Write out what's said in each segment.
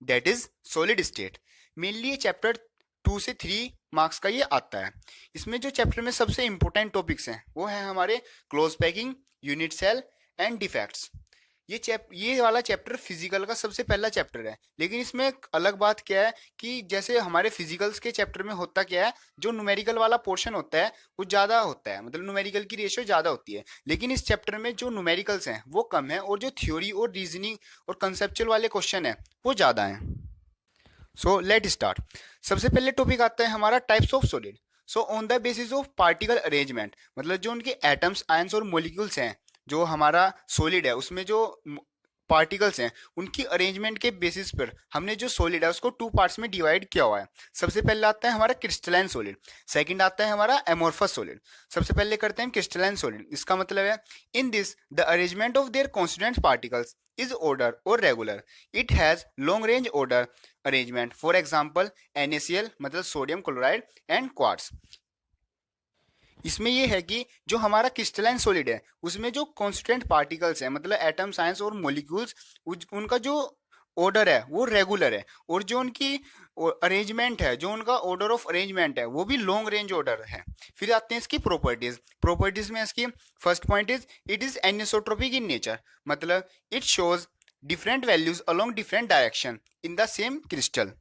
That is solid state. Mainly ये chapter 2 से 3 marks का ये आता है। इसमें जो चैप्टर में सबसे इंपॉर्टेंट टॉपिक्स हैं वो है हमारे close packing, unit cell and defects. ये वाला चैप्टर फिजिकल का सबसे पहला चैप्टर है। लेकिन इसमें एक अलग बात क्या है कि जैसे हमारे फिजिकल्स के चैप्टर में होता क्या है, जो न्यूमेरिकल वाला पोर्शन होता है वो ज़्यादा होता है, मतलब न्यूमेरिकल की रेशियो ज़्यादा होती है। लेकिन इस चैप्टर में जो न्यूमेरिकल्स हैं वो कम है और जो थ्योरी और रीजनिंग और कंसेप्चुअल वाले क्वेश्चन है वो ज़्यादा हैं। So let start. सबसे पहले टॉपिक आता है हमारा types of solid. So on the basis of particle arrangement, मतलब जो उनके एटम्स, आयंस और मोलिक्यूल्स हैं, जो हमारा सॉलिड है उसमें जो पार्टिकल्स हैं उनकी अरेंजमेंट के बेसिस पर हमने जो सॉलिड है उसको 2 पार्ट्स में डिवाइड किया हुआ है। सबसे पहले आता है हमारा क्रिस्टलाइन सॉलिड, सेकंड आता है हमारा एमोर्फस सॉलिड। सबसे पहले करते हैं क्रिस्टलाइन सॉलिड। इसका मतलब है in this the arrangement of their constituent particles is order or regular. It has long range order arrangement. For example, NaCl मतलब सोडियम क्लोराइड एंड क्वार्ट्स। इसमें ये है कि जो हमारा क्रिस्टलाइन सॉलिड है उसमें जो कॉन्स्टेंट पार्टिकल्स हैं, मतलब एटम, साइंस और मोलिक्यूल्स, उनका जो ऑर्डर है वो रेगुलर है, और जो उनकी अरेंजमेंट है, जो उनका ऑर्डर ऑफ अरेंजमेंट है वो भी लॉन्ग रेंज ऑर्डर है। फिर आते हैं इसकी प्रॉपर्टीज। प्रॉपर्टीज में इसकी first point is it is anisotropic in nature, मतलब it shows different values along different direction in the same crystal.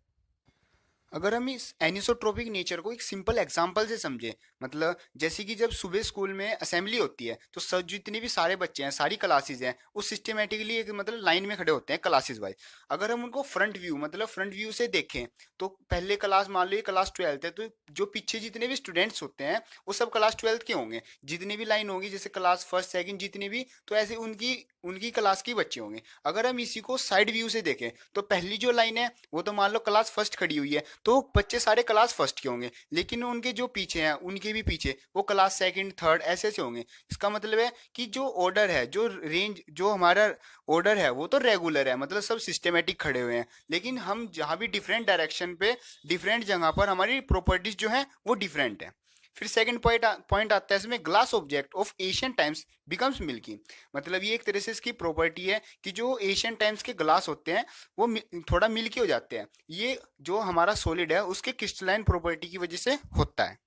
अगर हम इस एनिसोट्रोपिक नेचर को एक सिंपल एग्जांपल से समझे, मतलब जैसे कि जब सुबह स्कूल में असेंबली होती है तो सब जितने भी सारे बच्चे हैं, सारी क्लासेस हैं, वो सिस्टमेटिकली एक मतलब लाइन में खड़े होते हैं क्लासेस वाइज। अगर हम उनको फ्रंट व्यू, मतलब फ्रंट व्यू से देखें तो पहले क्लास, मान लो ये क्लास 12 है, तो जो पीछे जितने भी स्टूडेंट्स होते हैं वो सब क्लास 12 के होंगे। जितनी भी लाइन होगी, जैसे क्लास फर्स्ट सेकंड जितनी भी, तो ऐसे उनकी उनकी क्लास के बच्चे होंगे। अगर हम इसी को साइड व्यू से देखें तो पहली जो लाइन है वो तो मान लो क्लास फर्स्ट खड़ी हुई है, तो बच्चे सारे क्लास फर्स्ट के होंगे। लेकिन उनके जो पीछे हैं उनके भी पीछे वो क्लास सेकंड, थर्ड ऐसे ऐसे होंगे। इसका मतलब है कि जो ऑर्डर है, जो रेंज, जो हमारा ऑर्डर है वो तो रेगुलर है, मतलब सब सिस्टमेटिक खड़े हुए हैं। लेकिन हम जहाँ भी डिफरेंट डायरेक्शन पे, डिफरेंट जगह पर हमारी प्रॉपर्टीज जो है वो डिफरेंट है। फिर सेकंड पॉइंट आता है इसमें, glass object of Asian times becomes milky. मतलब ये एक तरह से इसकी प्रॉपर्टी है कि जो एशियन टाइम्स के ग्लास होते हैं वो थोड़ा मिल्की हो जाते हैं। ये जो हमारा सॉलिड है उसके क्रिस्टलाइन प्रॉपर्टी की वजह से होता है।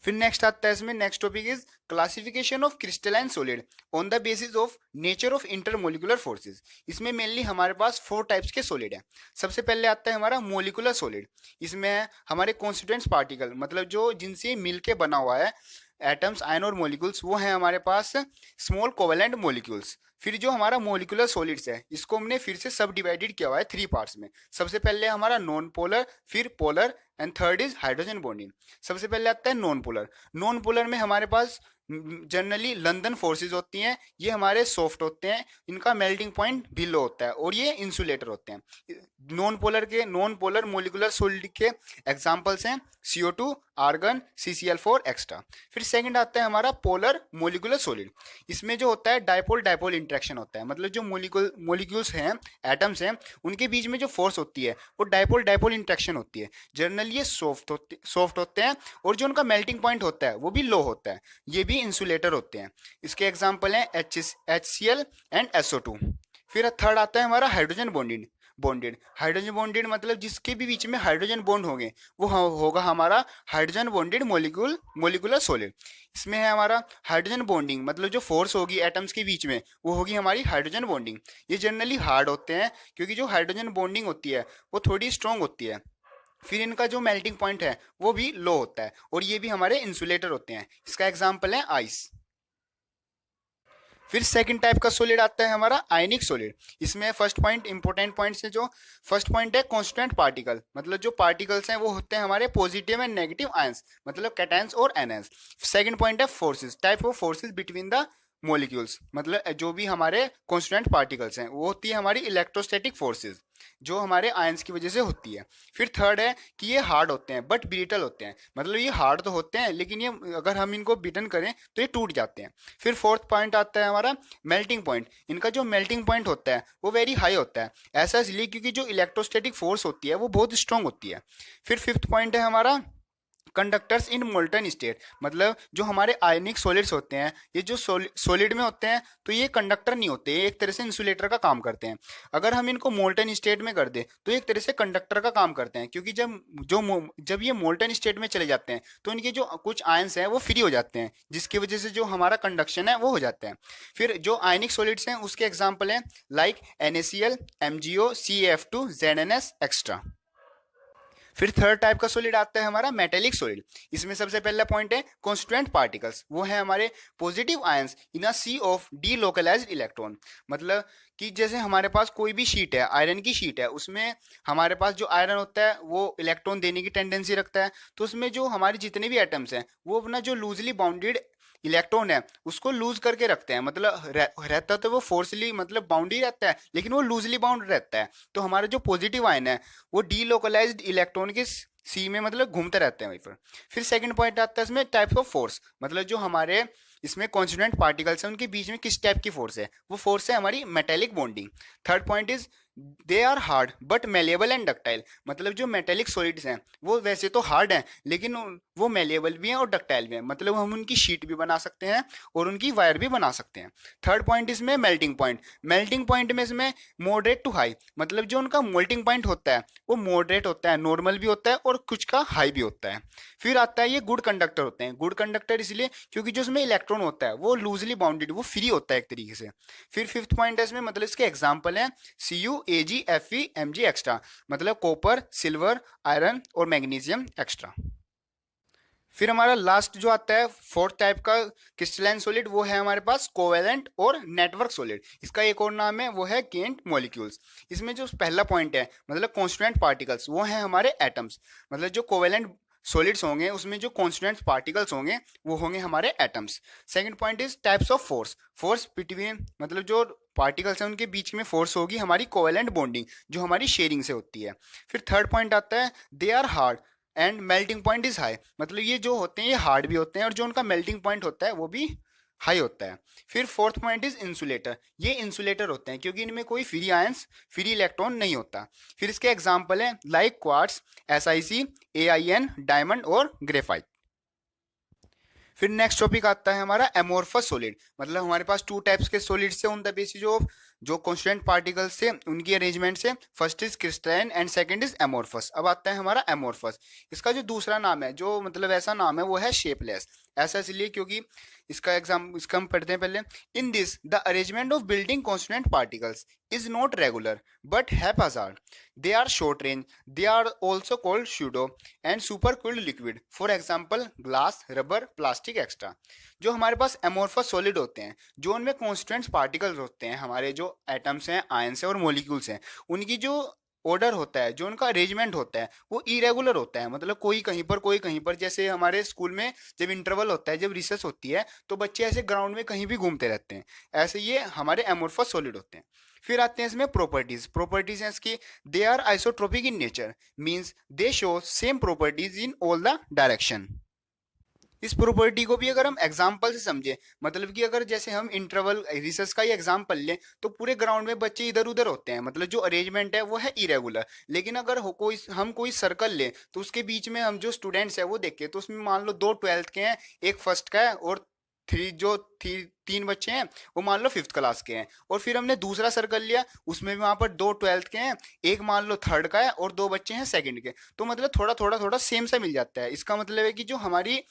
फिर नेक्स्ट आता है इसमें, next topic is classification of crystalline solid on the basis of nature of intermolecular forces. इसमें मेनली हमारे पास 4 टाइप्स के सॉलिड हैं। सबसे पहले आता है हमारा मोलिकुलर सॉलिड। इसमें है हमारे कॉन्स्टिट्यूएंट्स पार्टिकल, मतलब जो जिनसे मिलके बना हुआ है एटम्स, आयन और मोलिक्यूल्स, वो है हमारे पास स्मॉल कोवेलेंट मोलिक्यूल्स। फिर जो हमारा मोलिकुलर सॉलिड्स है इसको हमने फिर से सब डिवाइडेड किया हुआ है 3 पार्ट्स में। सबसे पहले हमारा नॉन पोलर, फिर polar and third is hydrogen bonding. सबसे पहले आता है नॉन पोलर। नॉन पोलर में हमारे पास जनरली लंदन फोर्सेस होती हैं। ये हमारे सॉफ्ट होते हैं, इनका मेल्टिंग पॉइंट भी लो होता है और ये इंसुलेटर होते हैं। नॉन पोलर मोलिकुलर सॉलिड के एग्जांपल्स हैं CO2, आर्गन, CCl4 एक्स्ट्रा। फिर सेकंड आता है हमारा पोलर मोलिकुलर सॉलिड। इसमें जो होता है डायपोल डायपोल इंटरेक्शन होता है, मतलब जो मोलिक्यूल्स हैं, एटम्स हैं, उनके बीच में जो फोर्स होती है वो डायपोल डायपोल इंटरेक्शन होती है। जनरली ये सॉफ्ट होते हैं और जो उनका मेल्टिंग पॉइंट होता है वो भी लो होता है। ये भी इंसुलेटर होते हैं। इसके एग्जाम्पल हैं HCl एंड SO2। फिर थर्ड आता है हमारा हाइड्रोजन बॉन्डेड। हाइड्रोजन बॉन्डेड मतलब जिसके भी बीच में हाइड्रोजन बॉन्ड होंगे वो होगा हमारा हाइड्रोजन बॉन्डेड मोलिकुलर सॉलिड। इसमें है हमारा हाइड्रोजन बॉन्डिंग, मतलब जो फोर्स होगी एटम्स के बीच में वो होगी हमारी हाइड्रोजन बॉन्डिंग। ये जनरली हार्ड होते हैं क्योंकि जो हाइड्रोजन बॉन्डिंग होती है वो थोड़ी स्ट्रॉन्ग होती है। फिर इनका जो मेल्टिंग पॉइंट है वो भी लो होता है और ये भी हमारे इंसुलेटर होते हैं। इसका एग्जाम्पल है आइस। फिर सेकंड टाइप का सॉलिड आता है हमारा आयनिक सॉलिड। इसमें फर्स्ट पॉइंट, इंपॉर्टेंट पॉइंट्स है जो फर्स्ट पॉइंट है कांस्टेंट पार्टिकल, मतलब जो पार्टिकल्स हैं वो होते हैं हमारे पॉजिटिव एंड नेगेटिव आयंस, मतलब कैटायंस और एनायंस। सेकंड पॉइंट है forces, type of forces between the molecules, मतलब जो भी हमारे कांस्टेंट पार्टिकल्स हैं वो होती है हमारी इलेक्ट्रोस्टैटिक फोर्सेस, जो हमारे आयंस की वजह से होती है। फिर थर्ड है कि ये हार्ड होते हैं बट ब्रिटल होते हैं, मतलब ये हार्ड तो होते हैं लेकिन ये अगर हम इनको बीटन करें तो ये टूट जाते हैं। फिर फोर्थ पॉइंट आता है हमारा मेल्टिंग पॉइंट। इनका जो मेल्टिंग पॉइंट होता है वो वेरी हाई होता है, ऐसा इसलिए क्योंकि जो इलेक्ट्रोस्टैटिक फोर्स होती है वो बहुत स्ट्रांग होती है। फिर फिफ्थ पॉइंट है हमारा कंडक्टर्स इन मोल्टन स्टेट, मतलब जो हमारे आयनिक सॉलिड्स होते हैं, ये जो सॉलिड में होते हैं तो ये कंडक्टर नहीं होते, ये एक तरह से इंसुलेटर का काम करते हैं। अगर हम इनको मोल्टन स्टेट में कर दें तो एक तरह से कंडक्टर का काम करते हैं, क्योंकि जब ये मोल्टन स्टेट में चले जाते हैं तो इनके जो कुछ आयंस हैं वो फ्री हो जाते हैं, जिसकी वजह से जो हमारा कंडक्शन है वो हो जाता है। फिर जो आयनिक सॉलिड्स हैं उसके एग्जाम्पल हैं like NaCl, MgO, CaF2, ZnS extra. फिर थर्ड टाइप का सॉलिड आता है हमारा मेटेलिक सॉलिड। इसमें सबसे पहला पॉइंट है कॉन्स्टिट्यूएंट पार्टिकल्स, वो है हमारे positive ions in a sea of delocalised electron. मतलब कि जैसे हमारे पास कोई भी शीट है, आयरन की शीट है, उसमें हमारे पास जो आयरन होता है वो इलेक्ट्रॉन देने की टेंडेंसी रखता है, तो उसमें जो हमारे जितने भी एटम्स हैं वो अपना जो लूजली बाउंडेड इलेक्ट्रॉन है उसको लूज करके रखते हैं, मतलब रहता तो वो फोर्सली मतलब बाउंड ही रहता है, लेकिन वो लूजली बाउंड रहता है। तो हमारा जो पॉजिटिव आयन है वो डीलोकलाइज्ड इलेक्ट्रॉन के सी में मतलब घूमते रहते हैं वहीं पर। फिर सेकंड पॉइंट आता है इसमें टाइप्स ऑफ फोर्स, मतलब जो हमारे इसमें कॉन्स्टिट्यूएंट पार्टिकल्स हैं उनके बीच में किस टाइप की फोर्स है, वो फोर्स है हमारी metallic bonding. Third point is they are hard but malleable and ductile, मतलब जो मेटेलिक सॉलिड्स हैं वो वैसे तो हार्ड हैं लेकिन वो मेलेबल भी हैं और डक्टाइल भी हैं, मतलब हम उनकी शीट भी बना सकते हैं और उनकी वायर भी बना सकते हैं। थर्ड पॉइंट इसमें मेल्टिंग पॉइंट। मेल्टिंग पॉइंट में इसमें मॉडरेट टू हाई, मतलब जो उनका मेल्टिंग पॉइंट होता है वो मॉडरेट होता है, नॉर्मल भी होता है और कुछ का हाई भी होता है। फिर आता है ये गुड कंडक्टर होते हैं। गुड कंडक्टर इसलिए क्योंकि जो इसमें इलेक्ट्रॉन होता है वो लूजली बाउंडेड, वो फ्री होता है एक तरीके से। फिर फिफ्थ पॉइंट है इसमें, मतलब इसके एग्जाम्पल हैं Cu, Ag, Fe, Mg extra, मतलब कॉपर, सिल्वर, आयरन और मैग्नीशियम एक्स्ट्रा। फिर हमारा लास्ट जो आता है फोर्थ टाइप का क्रिस्टलाइन सॉलिड, वो है हमारे पास कोवेलेंट और नेटवर्क सॉलिड। इसका एक और नाम है वो है केंट मॉलिक्यूल्स। इसमें जो पहला पॉइंट है मतलब कॉन्स्टिट्यूएंट पार्टिकल्स, वो हैं हमारे एटम्स। मतलब जो कोवेलेंट सॉलिड्स होंगे उसमें जो कॉन्स्टिट्यूएंट पार्टिकल्स होंगे वो होंगे हमारे atoms. Second point is types of force. Force between, मतलब जो पार्टिकल्स हैं उनके बीच में फोर्स होगी हमारी कोवेलेंट बॉन्डिंग, जो हमारी शेयरिंग से होती है। फिर थर्ड पॉइंट आता है they are hard and melting point is high, मतलब ये जो होते हैं ये हार्ड भी होते हैं और जो उनका मेल्टिंग पॉइंट होता है वो भी हाई होता है। फिर फोर्थ पॉइंट इज इंसुलेटर। ये इंसुलेटर होते हैं क्योंकि इनमें कोई फ्री आयंस, फ्री इलेक्ट्रॉन नहीं होता। फिर इसके एग्जाम्पल हैं like quartz, SiC, AIN, diamond और ग्रेफाइट। फिर नेक्स्ट टॉपिक आता है हमारा एमोर्फस सॉलिड। मतलब हमारे पास टू टाइप्स के सॉलिड्स से ऑन द बेसिस ऑफ जो कॉन्स्टिट्यूएंट पार्टिकल्स से उनकी अरेंजमेंट से। First is crystalline and second is amorphous. अब आता है हमारा एमोर्फस। इसका जो दूसरा नाम है, जो मतलब ऐसा नाम है, वो है शेपलेस। ऐसा इसलिए क्योंकि इसका हम पढ़ते हैं पहले। In this the arrangement of building constituent particles is not regular but haphazard. They are short range, they are also called pseudo and supercooled liquid, for example glass, rubber, plastic extra. जो हमारे पास amorphous solid होते हैं, जो उनमें constituents particles होते हैं, हमारे जो एटम्स हैं, आयंस हैं और मोलिक्यूल्स हैं, उनकी जो ऑर्डर होता है, जो उनका अरेंजमेंट होता है, वो इरेगुलर होता है। मतलब कोई कहीं पर, कोई कहीं पर। जैसे हमारे स्कूल में जब इंटरवल होता है, जब रिसेस होती है, तो बच्चे ऐसे ग्राउंड में कहीं भी घूमते रहते हैं। ऐसे ये हमारे एमोर्फस सॉलिड होते हैं। फिर आते हैं इसमें प्रॉपर्टीज। प्रॉपर्टीज हैं इसकी, they are isotropic in nature, means they show same properties in all the direction. इस प्रॉपर्टी को भी अगर हम एग्जाम्पल से समझे, मतलब कि अगर जैसे हम इंटरवल रिसर्च का ही एग्जाम्पल लें, तो पूरे ग्राउंड में बच्चे इधर उधर होते हैं, मतलब जो अरेंजमेंट है वो है इरेगुलर। लेकिन अगर हम कोई सर्कल लें तो उसके बीच में हम जो स्टूडेंट्स हैं वो देखें, तो उसमें मान लो 2 12th के हैं, एक फर्स्ट का है और तीन बच्चे हैं वो मान लो 5th क्लास के हैं। और फिर हमने दूसरा सर्कल लिया, उसमें भी वहां पर 2 12th के हैं, एक मान लो 3rd का है और 2 बच्चे हैं 2nd के। तो मतलब थोड़ा सेम सा मिल जाता है। इसका मतलब है कि जो हमारी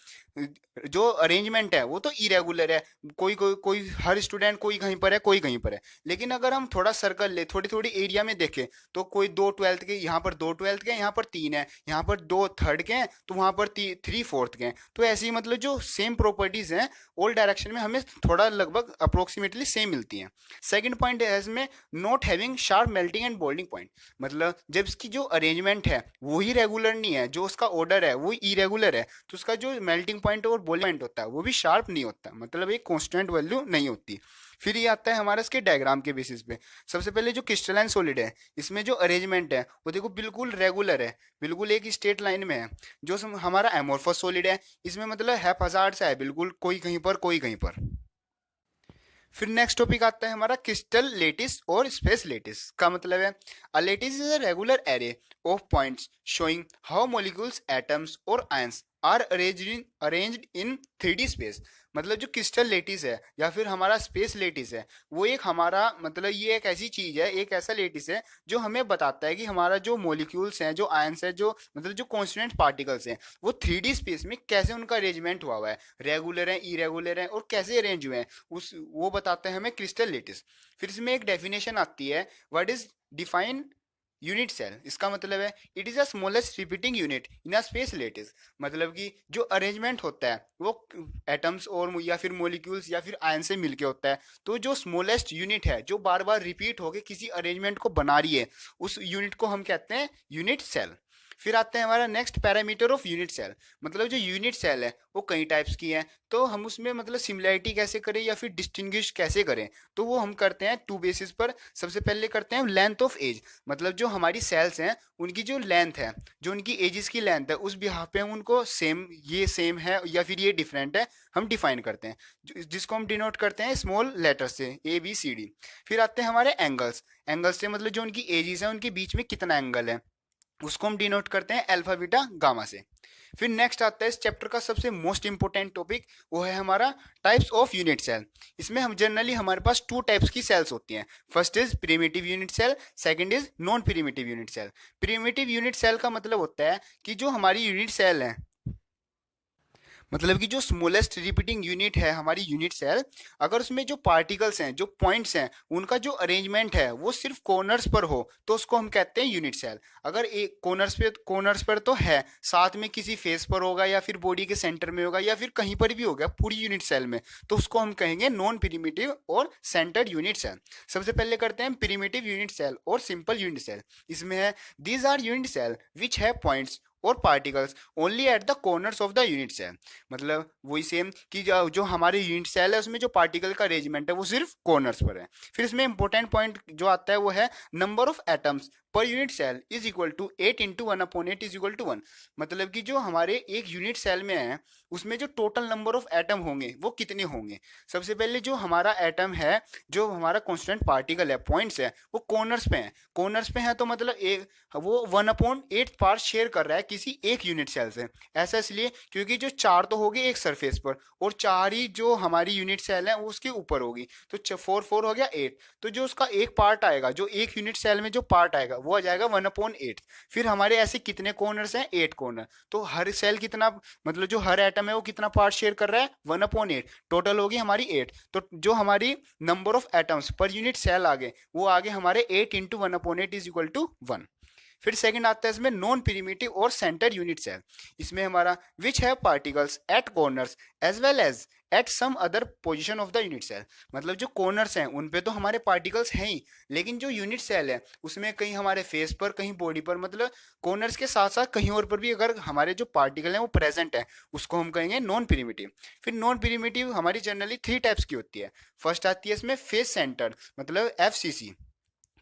जो अरेंजमेंट है वो तो इरेगुलर है, कोई हर स्टूडेंट कोई कहीं पर है, कोई कहीं पर है। लेकिन अगर हम थोड़ा सर्कल ले, थोड़ी थोड़ी एरिया में देखें, तो कोई 2 12th के, यहाँ पर 2 12th के, यहाँ पर 3 है, यहाँ पर 2 3rd के हैं, तो वहां पर 3 4th के हैं। तो ऐसे ही मतलब जो सेम प्रॉपर्टीज हैं ऑल डायरेक्शन में हमें थोड़ा लगभग अप्रोक्सीमेटली सेम मिलती हैं। सेकंड पॉइंट है इसमें not having sharp melting and boiling point. मतलब जब इसकी जो अरेंजमेंट है वो ही रेगुलर नहीं है, जो उसका ऑर्डर है वो इरेगुलर है, तो उसका जो मेल्टिंग पॉइंट और बॉइलिंग पॉइंट होता है वो भी शार्प नहीं होता, मतलब एक कांस्टेंट वैल्यू नहीं होती। फिर ये आता है हमारा इसके डायग्राम के बेसिस पे। सबसे पहले जो क्रिस्टलाइन सॉलिड है, इसमें जो अरेंजमेंट है वो देखो बिल्कुल रेगुलर है, बिल्कुल एक स्ट्रेट लाइन में है। जो हमारा एमोर्फस सॉलिड है, इसमें मतलब हैप्पजार्ड सा है, बिल्कुल कोई कहीं पर, कोई कहीं पर। फिर नेक्स्ट टॉपिक आता है हमारा क्रिस्टल लेटिस और स्पेस लेटिस। का मतलब है a lattice is a regular array of points showing how molecules, atoms और ions are arranged in 3D space. मतलब जो क्रिस्टल लेटिस है या फिर हमारा स्पेस लेटिस है, वो एक हमारा मतलब ये एक ऐसी चीज है, एक ऐसा लेटिस है जो हमें बताता है कि हमारा जो मॉलिक्यूल्स हैं, जो आयंस है, जो मतलब जो कॉन्स्टिट्यूएंट पार्टिकल्स हैं, वो 3D स्पेस में कैसे उनका अरेंजमेंट हुआ है, रेगुलर है, इरेगुलर है, और कैसे अरेंज हुए हैं, उस वो बताते हैं हमें क्रिस्टल लेटिस। फिर इसमें एक डेफिनेशन आती है, what is define unit cell. इसका मतलब है it is a smallest repeating unit in a space lattice. मतलब कि जो अरेंजमेंट होता है वो एटम्स और या फिर मॉलिक्यूल्स या फिर आयन से मिलके होता है। तो जो स्मॉलेस्ट यूनिट है जो बार बार रिपीट होके किसी अरेंजमेंट को बना रही है, उस यूनिट को हम कहते हैं यूनिट सेल। फिर आते हैं हमारा next parameter of unit cell. मतलब जो यूनिट सेल है वो कई टाइप्स की है, तो हम उसमें मतलब सिमिलैरिटी कैसे करें या फिर डिस्टिंग्विश कैसे करें, तो वो हम करते हैं टू बेसिस पर। सबसे पहले करते हैं लेंथ ऑफ एज। मतलब जो हमारी सेल्स हैं उनकी जो लेंथ है, जो उनकी एजेस की लेंथ है, उस बिहाफ पे हम उनको सेम, ये सेम है या फिर ये डिफरेंट है, हम डिफाइन करते हैं, जिसको हम डिनोट करते हैं स्मॉल लेटर से ABCD। फिर आते हैं हमारे एंगल्स। एंगल्स से मतलब जो उनकी एजेस है उनके बीच में कितना एंगल है, उसको हम डिनोट करते हैं अल्फा बीटा गामा से। फिर नेक्स्ट आता है इस चैप्टर का सबसे मोस्ट इंपोर्टेंट टॉपिक, वो है हमारा टाइप्स ऑफ यूनिट सेल। इसमें हम जनरली हमारे पास टू टाइप्स की सेल्स होती हैं। First is primitive unit cell, second is non primitive unit cell. Primitive unit cell का मतलब होता है कि जो हमारी यूनिट सेल है, मतलब कि जो स्मॉलेस्ट रिपीटिंग यूनिट है हमारी यूनिट सेल, अगर उसमें जो पार्टिकल्स हैं, जो पॉइंट्स हैं, उनका जो अरेंजमेंट है वो सिर्फ कॉर्नर्स पर हो, तो उसको हम कहते हैं यूनिट सेल। अगर एक कॉर्नर्स पर तो है, साथ में किसी फेस पर होगा या फिर बॉडी के सेंटर में होगा या फिर कहीं पर भी होगा पूरी यूनिट सेल में, तो उसको हम कहेंगे नॉन प्रिमिटिव और सेंटर्ड यूनिट सेल। सबसे पहले करते हैं प्रिमिटिव यूनिट सेल और सिंपल यूनिट सेल। इसमें है these are unit cell which have points और particles only at the corners of the unit cell. मतलब वही सेम कि जो हमारे यूनिट सेल है उसमें जो पार्टिकल का अरेंजमेंट है वो सिर्फ कॉर्नर्स पर है। फिर इसमें इंपॉर्टेंट पॉइंट जो आता है वो है number of atoms per unit cell is equal to 8 into 1/8 is equal to 1। मतलब कि जो हमारे एक यूनिट सेल में है उसमें जो टोटल नंबर ऑफ एटम होंगे वो कितने होंगे। सबसे पहले जो हमारा एटम है, जो हमारा कॉन्स्टेंट पार्टिकल है, पॉइंट्स है, वो कॉर्नर्स पे है। कॉर्नर्स पे है तो मतलब एक वो 1/8 पार्ट शेयर कर रहा है किसी एक यूनिट सेल से। ऐसा इसलिए क्योंकि जो चार तो होगी एक सरफेस पर और चार ही जो हमारी यूनिट सेल है वो उसके ऊपर होगी, तो 4 हो गया 8। तो जो उसका एक पार्ट आएगा, जो एक यूनिट सेल में जो पार्ट आएगा वो आ जाएगा 1/8। फिर हमारे ऐसे कितने कॉर्नर्स हैं, 8 कॉर्नर। तो हर सेल कितना, मतलब जो हर एटम है वो कितना पार्ट शेयर कर रहा है, 1/8। टोटल होगी हमारी 8। तो जो हमारी number of atoms per unit cell आ गए वो आगे हमारे 8 इंटू 1/8 इज इक्वल टू 1। फिर सेकंड आता है इसमें नॉन प्रिमिटिव और सेंटर यूनिट सेल। इसमें हमारा which have particles at corners as well as at some other position of the unit cell. मतलब जो कॉर्नर्स हैं उन पे तो हमारे पार्टिकल्स हैं ही, लेकिन जो यूनिट सेल है उसमें कहीं हमारे फेस पर, कहीं बॉडी पर, मतलब कॉर्नर्स के साथ साथ कहीं और पर भी अगर हमारे जो पार्टिकल हैं वो प्रेजेंट है, उसको हम कहेंगे नॉन प्रिमिटिव। फिर नॉन प्रिमिटिव हमारी जनरली 3 टाइप्स की होती है। फर्स्ट आती है इसमें फेस सेंटर, मतलब FCC।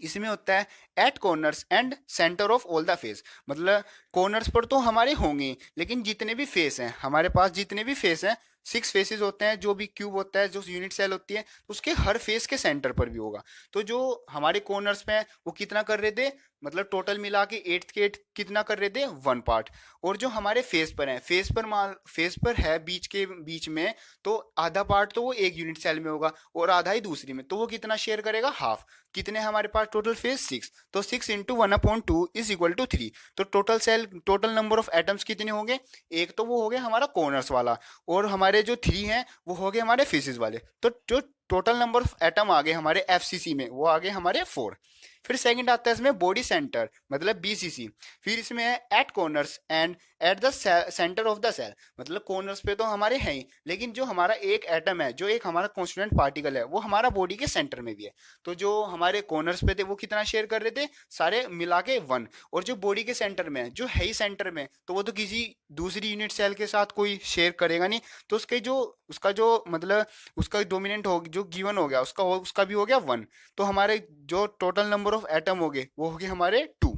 इसमें होता है at corners and centre of all the face. मतलब कॉर्नर्स पर तो हमारे होंगे, लेकिन जितने भी फेस हैं हमारे पास, जितने भी फेस हैं, 6 फेसेस होते हैं, जो भी क्यूब होता है, जो यूनिट सेल होती है, उसके हर फेस के सेंटर पर भी होगा। तो जो हमारे कॉर्नर्स पे हैं वो कितना कर रहे थे, मतलब टोटल मिला के 8 के 8 कितना कर रहे थे, 1 पार्ट। और जो हमारे फेस पर है, फेस पर है बीच के बीच में, तो आधा पार्ट तो वो एक यूनिट सेल में होगा और आधा ही दूसरी में, तो वो कितना शेयर करेगा, हाफ। कितने हमारे पास टोटल फेस, 6। तो 6 इंटू 1/2 इज इक्वल टू 3। तो टोटल नंबर ऑफ एटम्स कितने होंगे, एक तो वो हो गया हमारा कॉर्नर्स वाला, और हमारे जो 3 हैं वो हो गए हमारे फेसेस वाले। तो जो टोटल नंबर ऑफ एटम आ गए हमारे FCC में वो आ गए हमारे 4। फिर सेकंड आता है इसमें बॉडी सेंटर, मतलब BCC। फिर इसमें है at corners and at the centre of the cell. मतलब कॉर्नर्स पे तो हमारे हैं ही, लेकिन जो हमारा एक एटम है, जो एक हमारा कॉन्स्टिट्यूएंट पार्टिकल है, वो हमारा बॉडी के सेंटर में भी है। तो जो हमारे कॉर्नर्स पे थे वो कितना शेयर कर रहे थे, सारे मिला के 1। और जो बॉडी के सेंटर में है, जो है ही सेंटर में, तो वो तो किसी दूसरी यूनिट सेल के साथ कोई शेयर करेगा नहीं, तो उसका जो मतलब उसका डोमिनेंट हो, जो गिवन हो गया, उसका भी हो गया 1। तो हमारे जो टोटल नंबर ऑफ एटम हो गए वो हो गए हमारे 2।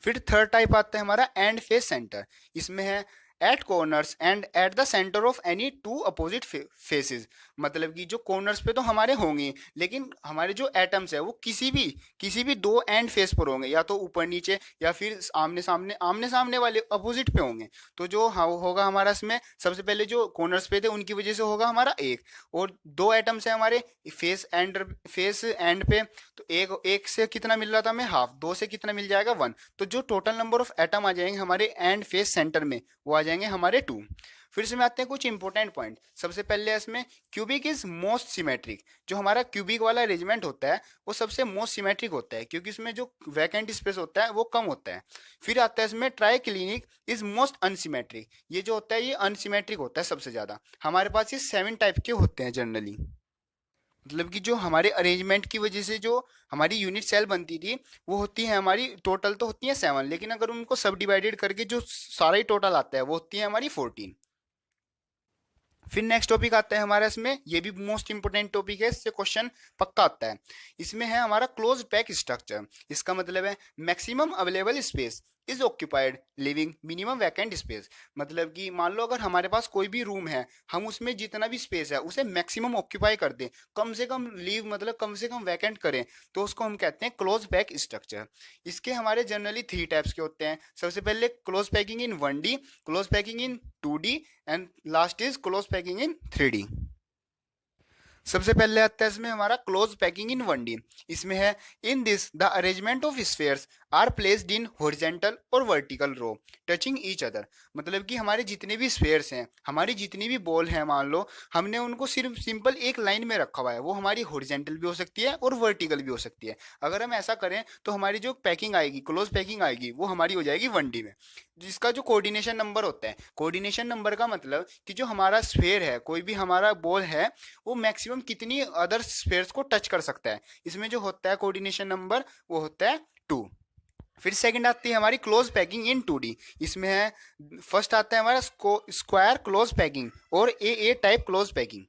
फिर थर्ड टाइप आता है हमारा एंड फेस सेंटर। इसमें है at corners and at the centre of any two opposite faces. मतलब कि जो कॉर्नर्स पे तो हमारे होंगे, लेकिन हमारे जो एटम्स है वो किसी भी दो एंड फेस पर होंगे, या तो ऊपर नीचे या फिर आमने सामने वाले अपोजिट पे होंगे। तो जो होगा हमारा इसमें सबसे पहले जो कॉर्नर्स पे थे उनकी वजह से होगा हमारा एक, और दो एटम्स है हमारे फेस एंड पे, तो एक एक से कितना मिल रहा था हमें हाफ, दो से कितना मिल जाएगा वन। तो जो टोटल नंबर ऑफ एटम आ जाएंगे हमारे एंड फेस सेंटर में वो आ जाएंगे हमारे टू। फिर से में आते हैं कुछ इंपॉर्टेंट पॉइंट। सबसे पहले इसमें क्यूबिक इज मोस्ट सिमेट्रिक। जो हमारा क्यूबिक वाला अरेंजमेंट होता है वो सबसे मोस्ट सिमेट्रिक होता है, क्योंकि इसमें जो वैकेंट स्पेस होता है वो कम होता है। फिर आता है इसमें ट्राइक्लिनिक इज मोस्ट अनसिमेट्रिक। ये जो होता है ये अनसिमेट्रिक होता है सबसे ज्यादा। हमारे पास ये 7 टाइप के होते हैं जनरली। मतलब कि जो हमारे अरेंजमेंट की वजह से जो हमारी यूनिट सेल बनती थी वो होती है हमारी, टोटल तो होती है 7, लेकिन अगर उनको सब डिवाइडेड करके जो सारा ही टोटल आता है वो होती है हमारी 14। फिर नेक्स्ट टॉपिक आता है हमारा, इसमें ये भी मोस्ट इंपोर्टेंट टॉपिक है, इससे क्वेश्चन पक्का आता है। इसमें है हमारा क्लोज पैक स्ट्रक्चर। इसका मतलब है maximum available space is occupied living minimum vacant space. मतलब कि मान लो अगर हमारे पास कोई भी रूम है, हम उसमें जितना भी स्पेस है उसे मैक्सिमम ऑक्यूपाई कर दें, कम से कम लीव मतलब कम से कम वैकेंट करें, तो उसको हम कहते हैं क्लोज पैक स्ट्रक्चर। इसके हमारे जनरली 3 टाइप्स के होते हैं। सबसे पहले close packing in 1D, close packing in 2D and last is close packing in 3D। सबसे पहले आता है इसमें हमारा क्लोज पैकिंग इन 1D। इसमें है in this the arrangement of spheres are placed in horizontal और vertical row touching each other. मतलब कि हमारे जितने भी स्फीयर्स हैं, हमारी जितनी भी बॉल हैं, मान लो हमने उनको सिर्फ सिंपल एक लाइन में रखा हुआ है, वो हमारी हॉरिजेंटल भी हो सकती है और वर्टिकल भी हो सकती है। अगर हम ऐसा करें तो हमारी जो पैकिंग आएगी, क्लोज पैकिंग आएगी, वो हमारी हो जाएगी 1D में। जिसका जो कोऑर्डिनेशन नंबर होता है, कोऑर्डिनेशन नंबर का मतलब कि जो हमारा स्फीयर है, कोई भी हमारा बॉल है, वो मैक्सिमम कितनी अदर स्फीयर्स को टच कर सकता है, इसमें जो होता है कोऑर्डिनेशन नंबर वो होता है 2। फिर सेकंड आती है हमारी क्लोज पैकिंग इन 2D। इसमें है फर्स्ट आता है हमारा स्क्वायर क्लोज पैकिंग और ए टाइप क्लोज पैकिंग।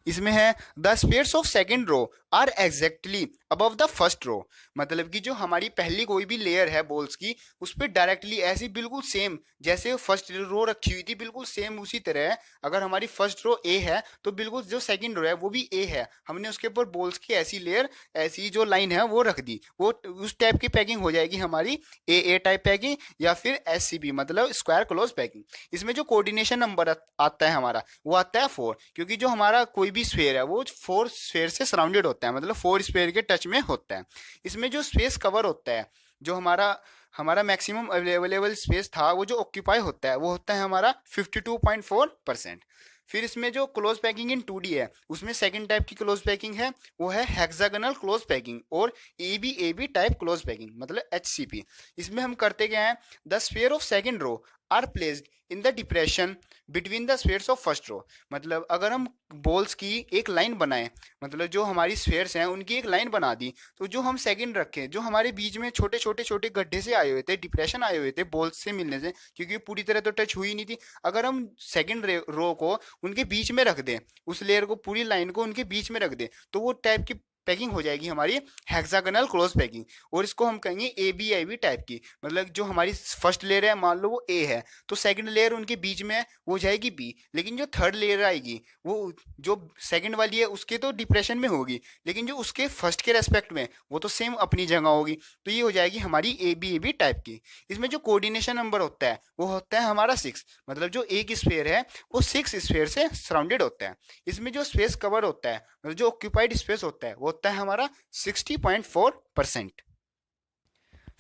इसमें है the spheres of second row are exactly above the first row. मतलब कि जो हमारी पहली कोई भी लेयर है बॉल्स की, उस पर डायरेक्टली ऐसी बिल्कुल सेम जैसे फर्स्ट रो रखी हुई थी, बिल्कुल सेम उसी तरह है। अगर हमारी फर्स्ट रो ए है तो बिल्कुल जो सेकंड रो है वो भी ए है, हमने उसके ऊपर बॉल्स की ऐसी लेयर, ऐसी जो लाइन है वो रख दी, वो उस टाइप की पैकिंग हो जाएगी हमारी ए टाइप पैकिंग या फिर SCP मतलब स्क्वायर क्लोज पैकिंग। इसमें जो कोऑर्डिनेशन नंबर आता है हमारा वो आता है 4, क्योंकि जो हमारा कोई भी स्फीयर है वो 4 स्फीयर से सराउंडेड होता है, मतलब 4 स्फीयर के टच में होता है। इसमें जो स्पेस कवर होता है, जो हमारा हमारा मैक्सिमम अवेलेबल स्पेस था, वो जो ऑक्यूपाई होता है वो होता है हमारा 52.4%। फिर इसमें जो क्लोज पैकिंग इन 2D है, उसमें सेकंड टाइप की क्लोज पैकिंग है, वो है हेक्सागोनल क्लोज पैकिंग और AB टाइप क्लोज पैकिंग मतलब HCP। इसमें हम करते क्या है, the sphere of second row are placed in the depression between the spheres of first row. मतलब अगर हम बॉल्स की एक लाइन बनाएं, मतलब जो हमारी स्फीयर्स हैं उनकी एक लाइन बना दी, तो जो हम सेकंड रखें, जो हमारे बीच में छोटे छोटे छोटे गड्ढे से आए हुए थे, डिप्रेशन आए हुए थे बॉल्स से मिलने से, क्योंकि पूरी तरह तो टच हुई नहीं थी, अगर हम सेकंड रो को उनके बीच में रख दें, उस लेयर को पूरी लाइन को उनके बीच में रख दें, तो वो टाइप की पैकिंग हो जाएगी हमारी हेक्सागोनल क्लोज पैकिंग। और इसको हम कहेंगे AB टाइप की। मतलब जो हमारी फर्स्ट लेयर है, मान लो वो A है, तो सेकंड लेयर उनके बीच में वो हो जाएगी B, लेकिन जो थर्ड लेयर आएगी वो जो सेकंड वाली है उसके तो डिप्रेशन में होगी, लेकिन जो उसके फर्स्ट के रेस्पेक्ट में वो तो सेम अपनी जगह होगी, तो ये हो जाएगी हमारी AB टाइप की। इसमें जो कोऑर्डिनेशन नंबर होता है वो होता है हमारा 6। मतलब जो एक स्फीयर है वो 6 स्फीयर से सराउंडेड होता है। इसमें जो स्पेस कवर होता है, मतलब जो ऑक्यूपाइड स्पेस होता है, वो होता है हमारा 60.4%।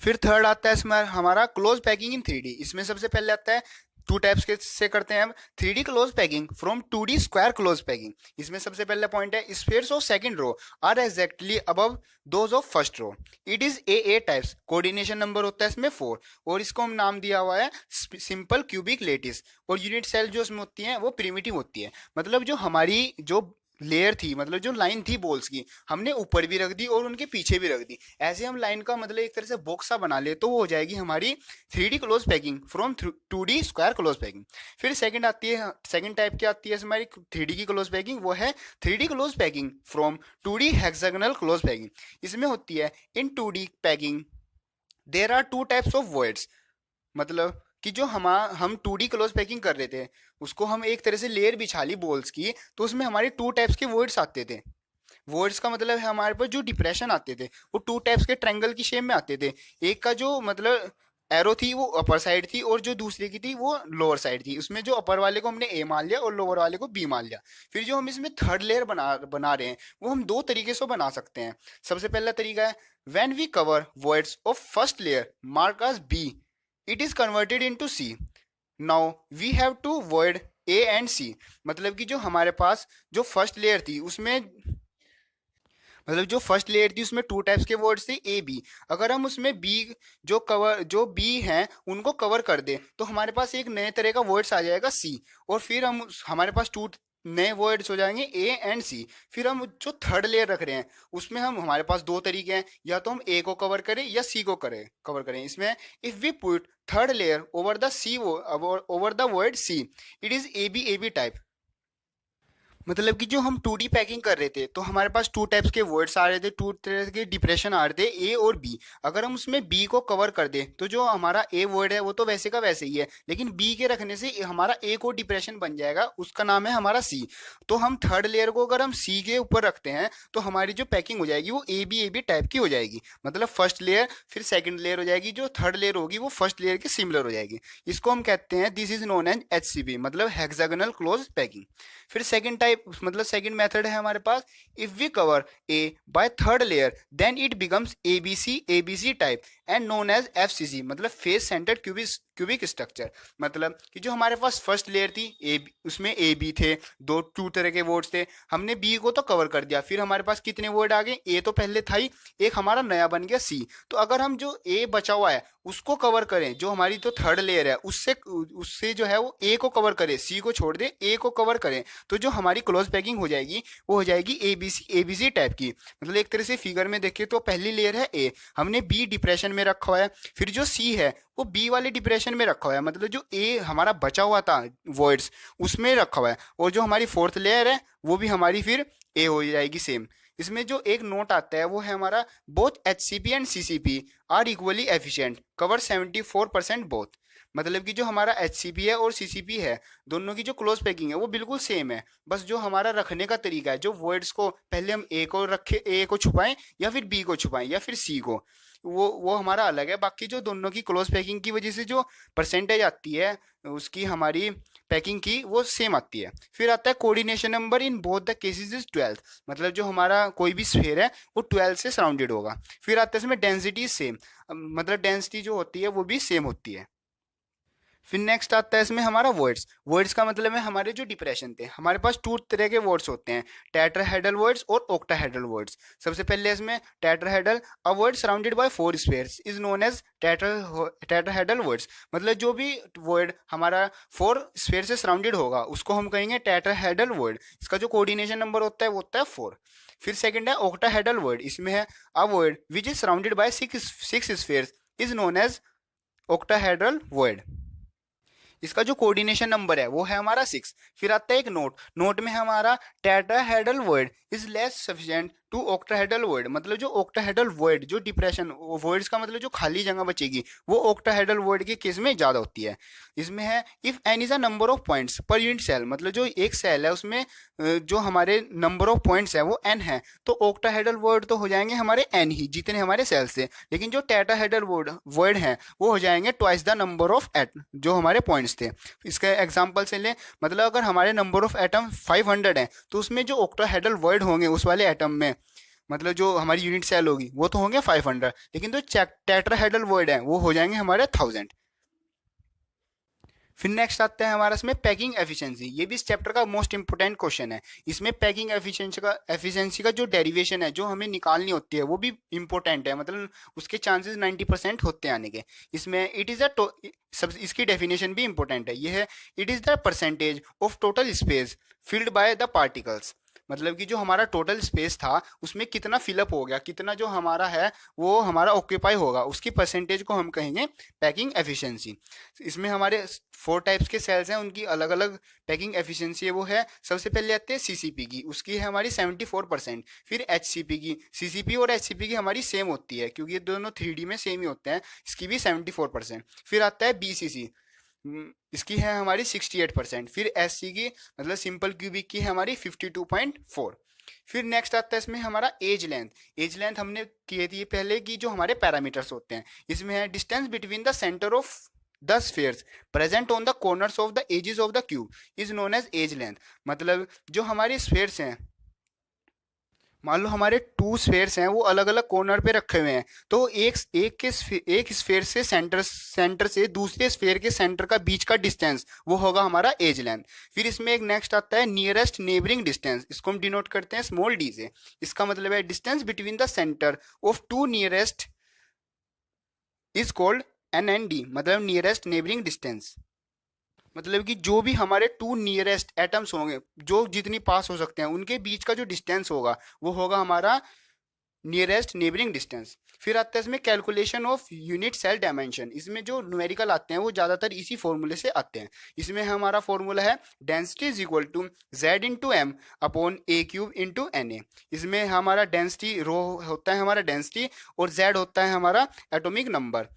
फिर थर्ड आता है इसमें हमारा क्लोज पैकिंग इन 3D। इसमें सबसे पहले आता है 2 टाइप्स के से करते हैं हम 3D close packing from 2D square close packing. इसमें सबसे पहला पॉइंट है spheres of second row are exactly above those of first row. It is A types. Coordination number होता है इसमें 4 और इसको हम नाम दिया हुआ है सिंपल क्यूबिक लेटिस। और यूनिट सेल जो इसमें होती है वो प्रिमिटिव होती है। मतलब जो हमारी जो लेयर थी, मतलब जो लाइन थी बॉल्स की, हमने ऊपर भी रख दी और उनके पीछे भी रख दी, ऐसे हम लाइन का मतलब एक तरह से बॉक्स सा बना ले, तो वो हो जाएगी हमारी 3D close packing from 2D square close packing. फिर सेकंड आती है, सेकंड टाइप की आती है हमारी 3D की क्लोज पैकिंग, वो है 3D close packing from 2D hexagonal close packing. इसमें होती है in 2D packing there are 2 types of voids. मतलब कि जो हम 2D क्लोज पैकिंग कर रहे थे, उसको हम एक तरह से लेयर बिछा ली बॉल्स की, तो उसमें हमारे 2 टाइप्स के वर्ड्स आते थे। वर्ड्स का मतलब है हमारे पास जो डिप्रेशन आते थे वो 2 टाइप्स के ट्रायंगल की शेप में आते थे। एक का जो मतलब एरो थी वो अपर साइड थी, और जो दूसरे की थी वो लोअर साइड थी। उसमें जो अपर वाले को हमने ए मान लिया और लोअर वाले को बी मान लिया। फिर जो हम इसमें थर्ड लेयर बना बना रहे हैं वो हम 2 तरीके से बना सकते हैं। सबसे पहला तरीका है, when we cover words of first layer mark as B, it is converted into C. Now we have two word A and C. मतलब कि जो हमारे पास जो फर्स्ट लेयर थी उसमें, मतलब जो फर्स्ट लेयर थी उसमें 2 टाइप्स के वर्ड्स थे ए बी। अगर हम उसमें बी, जो बी हैं उनको कवर कर दे तो हमारे पास एक नए तरह का वर्ड्स आ जाएगा सी। और फिर हमारे पास 2 नए वर्ड्स हो जाएंगे ए एंड सी। फिर हम जो थर्ड लेयर रख रहे हैं उसमें हमारे पास 2 तरीके हैं, या तो हम ए को कवर करें या सी को कवर करें। इसमें if we put third layer over the C, over the void C, it is A B type. मतलब कि जो हम 2D पैकिंग कर रहे थे तो हमारे पास 2 टाइप्स के वर्ड्स आ रहे थे, 2 तरह के डिप्रेशन आ रहे थे, ए और बी। अगर हम उसमें बी को कवर कर दें तो जो हमारा ए वर्ड है वो तो वैसे का वैसे ही है, लेकिन बी के रखने से हमारा एक और डिप्रेशन बन जाएगा, उसका नाम है हमारा सी। तो हम थर्ड लेयर को अगर हम सी के ऊपर रखते हैं तो हमारी जो पैकिंग हो जाएगी वो ए बी टाइप की हो जाएगी। मतलब फर्स्ट लेयर फिर सेकेंड लेयर हो जाएगी, जो थर्ड लेयर होगी वो फर्स्ट लेयर के सिमिलर हो जाएगी। इसको हम कहते हैं, this is known as HCP, मतलब हेक्सागोनल क्लोज पैकिंग। फिर सेकंड टाइप, मतलब सेकंड मेथड है हमारे पास, if we cover A by third layer then it becomes ABC type and known as FCC, मतलब फेस सेंटर्ड क्यूबिक स्ट्रक्चर। मतलब कि जो हमारे पास फर्स्ट लेयर थी ए, उसमें ए बी थे, 2 तरह के वर्ड्स थे, हमने बी को तो कवर कर दिया। फिर हमारे पास कितने वर्ड आ गए, ए तो पहले था ही, एक हमारा नया बन गया सी। तो अगर हम जो ए बचा हुआ है उसको कवर करें, जो हमारी तो थर्ड लेयर है उससे उससे जो है वो ए को कवर करें, सी को छोड़ दे, ए को कवर करें, तो जो हमारी क्लोज पैकिंग हो जाएगी वो हो जाएगी एबीसी टाइप की। मतलब एक तरह से फिगर में देखें तो पहली लेयर है ए, हमने बी डिप्रेशन में रखा हुआ है, फिर जो सी है वो बी वाले डिप्रेशन में रखा हुआ है, मतलब जो ए हमारा बचा हुआ था वर्ड्स उसमें रखा हुआ है, और जो हमारी फोर्थ लेयर है वो भी हमारी फिर ए हो जाएगी सेम। इसमें जो एक नोट आता है वो है हमारा, both HCP and CCP are equally efficient, cover 74% both. मतलब कि जो हमारा HCP है और CCP है, दोनों की जो क्लोज पैकिंग है वो बिल्कुल सेम है। बस जो हमारा रखने का तरीका है, जो वर्ड्स को पहले हम ए को रखे, ए को छुपाएं या फिर बी को छुपाएं या फिर सी को, वो हमारा अलग है। बाकी जो दोनों की क्लोज पैकिंग की वजह से जो परसेंटेज आती है उसकी, हमारी पैकिंग की, वो सेम आती है। फिर आता है coordination number in both the cases is 12, मतलब जो हमारा कोई भी स्फीयर है वो 12 से सराउंडेड होगा। फिर आता है इसमें डेंसिटी सेम, मतलब डेंसिटी जो होती है वो भी सेम होती है। फिर नेक्स्ट आता है इसमें हमारा वर्ड्स। वर्ड्स का मतलब है हमारे जो डिप्रेशन थे, हमारे पास 2 तरह के वर्ड्स होते हैं, टेट्राहेड्रल वर्ड्स और ऑक्टाहेड्रल वर्ड्स। सबसे पहले इसमें tetrahedral, a void surrounded by 4 spheres is known as tetrahedral voids. मतलब जो भी वर्ड हमारा 4 स्फीयर से सराउंडेड होगा उसको हम कहेंगे टेट्राहेड्रल वर्ड। इसका जो कोऑर्डिनेशन नंबर होता है वो होता है 4। फिर सेकंड है ऑक्टाहेड्रल वर्ड, इसमें है a void which is surrounded by 6 spheres is known as octahedral void. इसका जो कोऑर्डिनेशन नंबर है वो है हमारा 6। फिर आता है एक नोट, नोट में हमारा tetrahedral void is less sufficient to octahedral void. मतलब जो ऑक्टाहेड्रल वर्ड, जो डिप्रेशन वर्ड्स का मतलब जो खाली जगह बचेगी वो ऑक्टाहेड्रल वर्ड के केस में ज्यादा होती है। इसमें है if N is a number of points per unit cell, मतलब जो एक सेल है उसमें जो हमारे नंबर ऑफ पॉइंट्स है वो n है, तो ऑक्टाहेड्रल वर्ड तो हो जाएंगे हमारे n ही, जितने हमारे सेल्स से। लेकिन जो टेट्राहेड्रल वर्ड हैं वो हो जाएंगे twice the number of at जो हमारे पॉइंट्स थे। इसका एग्जांपल से लें, मतलब अगर हमारे नंबर ऑफ एटम 500 है तो उसमें जो ऑक्टाहेड्रल वर्ड होंगे उस वाले एटम में, मतलब जो हमारी यूनिट सेल होगी वो तो होंगे 500, लेकिन जो टेट्राहेड्रल वर्ड है वो हो जाएंगे हमारे 1000। फिर नेक्स्ट आता है हमारा इसमें पैकिंग एफिशिएंसी। ये भी इस चैप्टर का मोस्ट इंपोर्टेंट क्वेश्चन है। इसमें पैकिंग एफिशिएंसी का जो डेरिवेशन है जो हमें निकालनी होती है वो भी इंपॉर्टेंट है, मतलब उसके चांसेस 90% होते हैं आने के। इसमें इट इज सब इसकी डेफिनेशन भी इंपॉर्टेंट है। ये है, it is the percentage of total space filled by the particles. मतलब कि जो हमारा टोटल स्पेस था उसमें कितना फिलअप हो गया, कितना जो हमारा है वो हमारा ऑक्यूपाई होगा, उसकी परसेंटेज को हम कहेंगे पैकिंग एफिशिएंसी। इसमें हमारे 4 टाइप्स के सेल्स हैं, उनकी अलग अलग पैकिंग एफिशिएंसी है। वो है, सबसे पहले आते हैं CCP की, उसकी है हमारी 74%। फिर HCP की, CCP और HCP की हमारी सेम होती है क्योंकि ये दोनों 3D में सेम ही होते हैं, इसकी भी 74%। फिर आता है BCC, इसकी है हमारी 68%। फिर SC की मतलब सिंपल क्यूबिक की है हमारी 52.4। फिर नेक्स्ट आता है इसमें हमारा एज लेंथ। एज लेंथ हमने किए थी पहले की जो हमारे पैरामीटर्स होते हैं, इसमें है distance between the centre of the spheres present on the corners of the edges of the cube is known as edge length. मतलब जो हमारी स्फीयर्स हैं, मान लो हमारे टू स्फेयर्स हैं, वो अलग अलग कॉर्नर पे रखे हुए हैं, तो एक स्फेयर से सेंटर से दूसरे स्फेयर के सेंटर का बीच का डिस्टेंस वो होगा हमारा एज लेंथ। फिर इसमें एक नेक्स्ट आता है नियरेस्ट नेबरिंग डिस्टेंस। इसको हम डिनोट करते हैं स्मॉल डी से। इसका मतलब है distance between the centre of two nearest is called NND, मतलब नियरेस्ट नेबरिंग डिस्टेंस। मतलब कि जो भी हमारे टू नियरेस्ट एटम्स होंगे, जो जितनी पास हो सकते हैं, उनके बीच का जो डिस्टेंस होगा वो होगा हमारा नियरेस्ट नेबरिंग डिस्टेंस। फिर आता है इसमें calculation of unit cell dimension. इसमें जो न्यूमेरिकल आते हैं वो ज़्यादातर इसी फॉर्मूले से आते हैं। इसमें हमारा फॉर्मूला है density is equal to Z into M upon A cube into NA। इसमें हमारा डेंसिटी रो होता है हमारा डेंसिटी, और Z होता है हमारा एटॉमिक नंबर,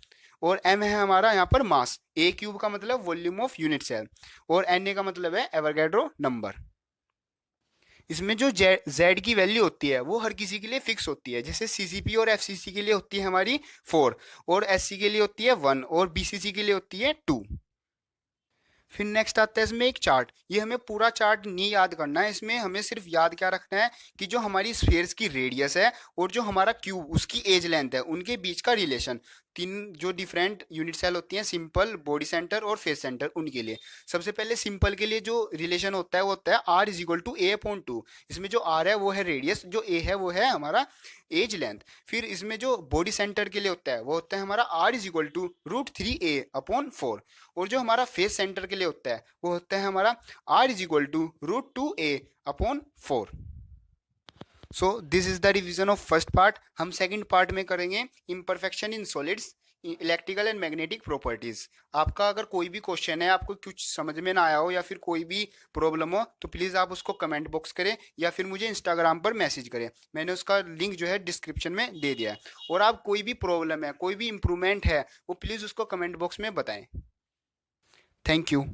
और M है हमारा यहाँ पर मास। ए क्यूब का मतलब वॉल्यूम ऑफ यूनिट सेल, और NA का मतलब है एवोगाड्रो नंबर। इसमें जो Z की वैल्यू होती है वो हर किसी के लिए फिक्स होती है। जैसे CCP और FCC के लिए होती है हमारी 4, और SC के लिए होती है 1, और BCC के लिए होती है 2। फिर नेक्स्ट आता है इसमें एक चार्ट। ये हमें पूरा चार्ट नहीं याद करना है, इसमें हमें सिर्फ याद क्या रखना है कि जो हमारी स्फीयर्स की रेडियस है और जो हमारा क्यूब उसकी एज लेंथ है, उनके बीच का रिलेशन। तीन जो डिफरेंट यूनिट सेल होती हैं, सिंपल, बॉडी सेंटर और फेस सेंटर, उनके लिए सबसे पहले सिंपल के लिए जो रिलेशन होता है वो होता है R is equal to A/2। इसमें जो R है वो है रेडियस, जो A है वो है हमारा एज लेंथ। फिर इसमें जो बॉडी सेंटर के लिए होता है वो होता है हमारा R is equal to √3A/4। और जो हमारा फेस सेंटर के लिए होता है वो होता है हमारा R is equal to √2A/4। So this is the revision of first part. हम सेकंड पार्ट में करेंगे imperfection in solids, electrical and magnetic properties. आपका अगर कोई भी क्वेश्चन है, आपको कुछ समझ में ना आया हो या फिर कोई भी प्रॉब्लम हो, तो प्लीज़ आप उसको कमेंट बॉक्स करें या फिर मुझे इंस्टाग्राम पर मैसेज करें। मैंने उसका लिंक जो है डिस्क्रिप्शन में दे दिया है। और आप कोई भी प्रॉब्लम है, कोई भी इम्प्रूवमेंट है, वो प्लीज़ उसको कमेंट बॉक्स में बताएं। Thank you.